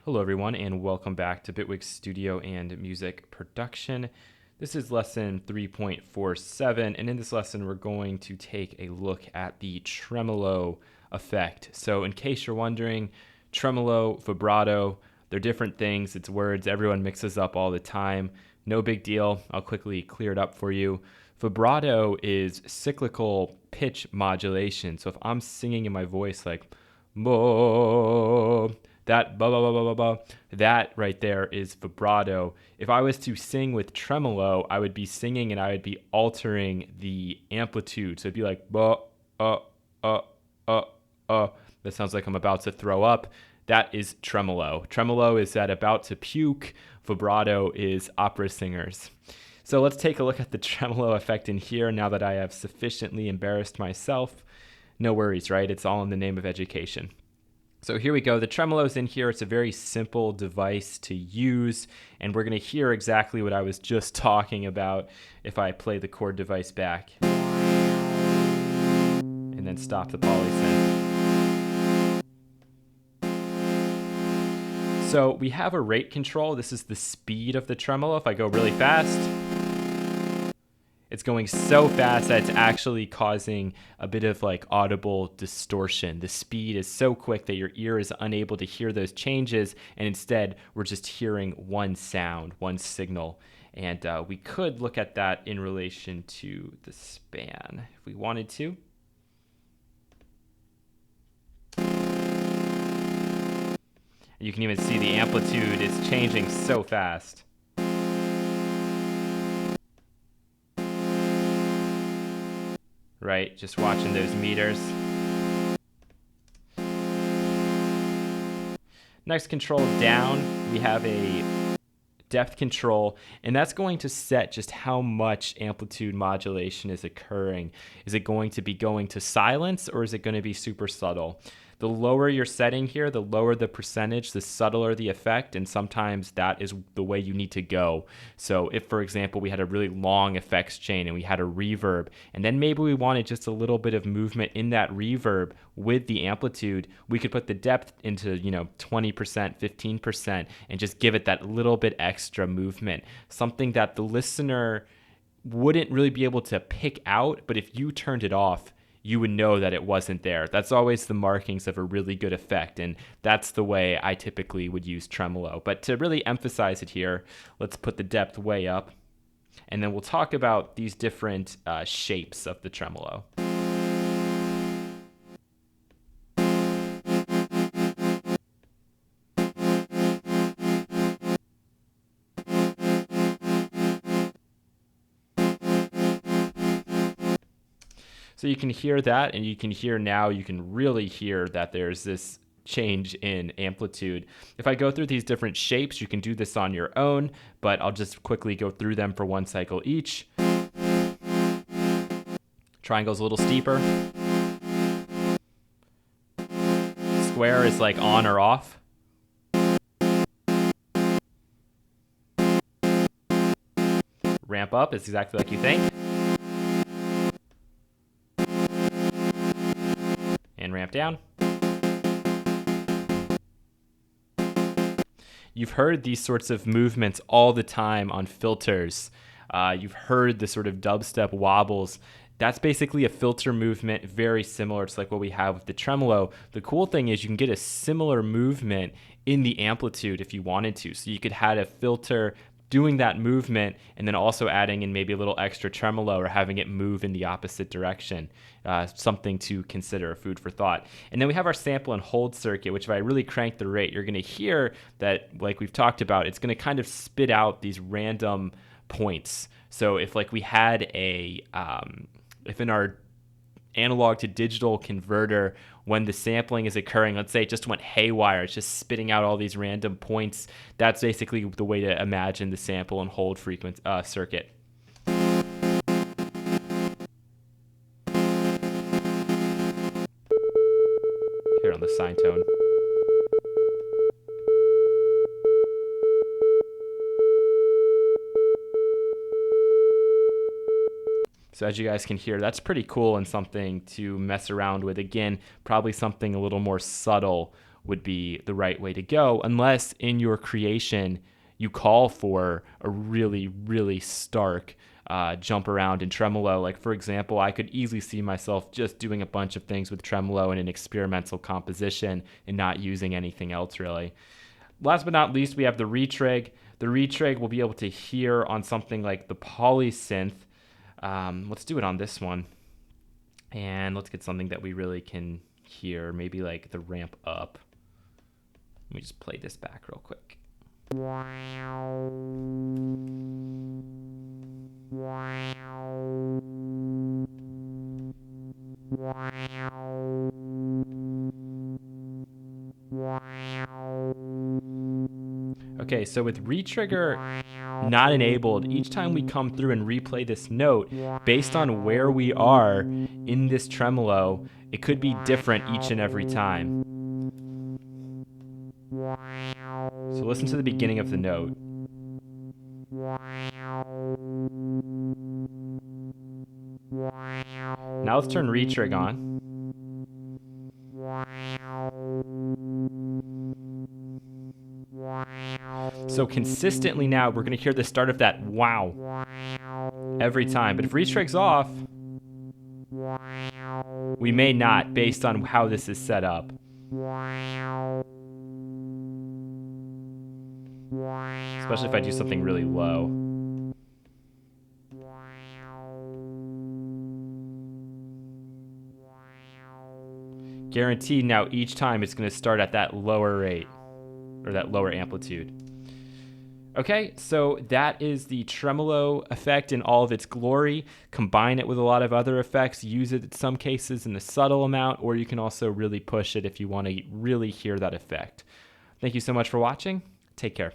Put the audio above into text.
Hello everyone and welcome back to Bitwig Studio and Music Production. This is lesson 3.47 and in this lesson we're going to take a look at the tremolo effect. So in case you're wondering, tremolo, vibrato, they're different things. It's words everyone mixes up all the time. No big deal. I'll quickly clear it up for you. Vibrato is cyclical pitch modulation. So if I'm singing in my voice like mo, that ba ba ba ba ba ba, that right there is vibrato. If I was to sing with tremolo, I would be singing and I would be altering the amplitude. So it'd be like ba uh uh uh that sounds like I'm about to throw up. That is tremolo. Tremolo is that about to puke. Vibrato is opera singers. So let's take a look at the tremolo effect in here now that I have sufficiently embarrassed myself. No worries, right? It's all in the name of education. So here we go. The tremolo's in here. It's a very simple device to use, and we're going to hear exactly what I was just talking about if I play the chord device back and then stop the polysynth. So we have a rate control. This is the speed of the tremolo. If I go really fast, it's going so fast that it's actually causing a bit of like audible distortion. The speed is so quick that your ear is unable to hear those changes, and instead we're just hearing one sound, one signal. And we could look at that in relation to the span if we wanted to. You can even see the amplitude is changing so fast. Right, just watching those meters. Next control down, we have a depth control, and that's going to set just how much amplitude modulation is occurring. Is it going to be going to silence, or is it going to be super subtle? The lower you're setting here, the lower the percentage, the subtler the effect, and sometimes that is the way you need to go. So if, for example, we had a really long effects chain and we had a reverb, and then maybe we wanted just a little bit of movement in that reverb with the amplitude, we could put the depth into, 20%, 15%, and just give it that little bit extra movement. Something that the listener wouldn't really be able to pick out, but if you turned it off, you would know that it wasn't there. That's always the markings of a really good effect, and that's the way I typically would use tremolo. But to really emphasize it here, let's put the depth way up, and then we'll talk about these different shapes of the tremolo. So you can hear that, and you can hear now, you can really hear that there's this change in amplitude. If I go through these different shapes, you can do this on your own, but I'll just quickly go through them for one cycle each. Triangle's a little steeper. Square is like on or off. Ramp up is exactly like you think. And ramp down. You've heard these sorts of movements all the time on filters. You've heard the sort of dubstep wobbles. That's basically a filter movement, very similar to like what we have with the tremolo. The cool thing is you can get a similar movement in the amplitude if you wanted to. So you could have a filter doing that movement and then also adding in maybe a little extra tremolo or having it move in the opposite direction. Something to consider, food for thought. And then we have our sample and hold circuit, which if I really crank the rate, you're going to hear that, like we've talked about, it's going to kind of spit out these random points. So if like we had if in our analog to digital converter, when the sampling is occurring, let's say it just went haywire, it's just spitting out all these random points. That's basically the way to imagine the sample and hold frequency circuit. Here on the sine tone. So as you guys can hear, that's pretty cool and something to mess around with. Again, probably something a little more subtle would be the right way to go, unless in your creation you call for a really, really stark jump around in tremolo. Like, for example, I could easily see myself just doing a bunch of things with tremolo in an experimental composition and not using anything else really. Last but not least, we have the retrig. The retrig will be able to hear on something like the polysynth. Let's do it on this one. And let's get something that we really can hear, maybe like the ramp up. Let me just play this back real quick. Okay, so with Retrigger not enabled, each time we come through and replay this note, based on where we are in this tremolo, it could be different each and every time. So listen to the beginning of the note. Now let's turn Retrig on. So consistently now, we're going to hear the start of that wow every time. But if Retrig's off, we may not, based on how this is set up. Especially if I do something really low. Guaranteed now each time it's going to start at that lower rate, or that lower amplitude. Okay, so that is the tremolo effect in all of its glory. Combine it with a lot of other effects, use it in some cases in a subtle amount, or you can also really push it if you want to really hear that effect. Thank you so much for watching. Take care.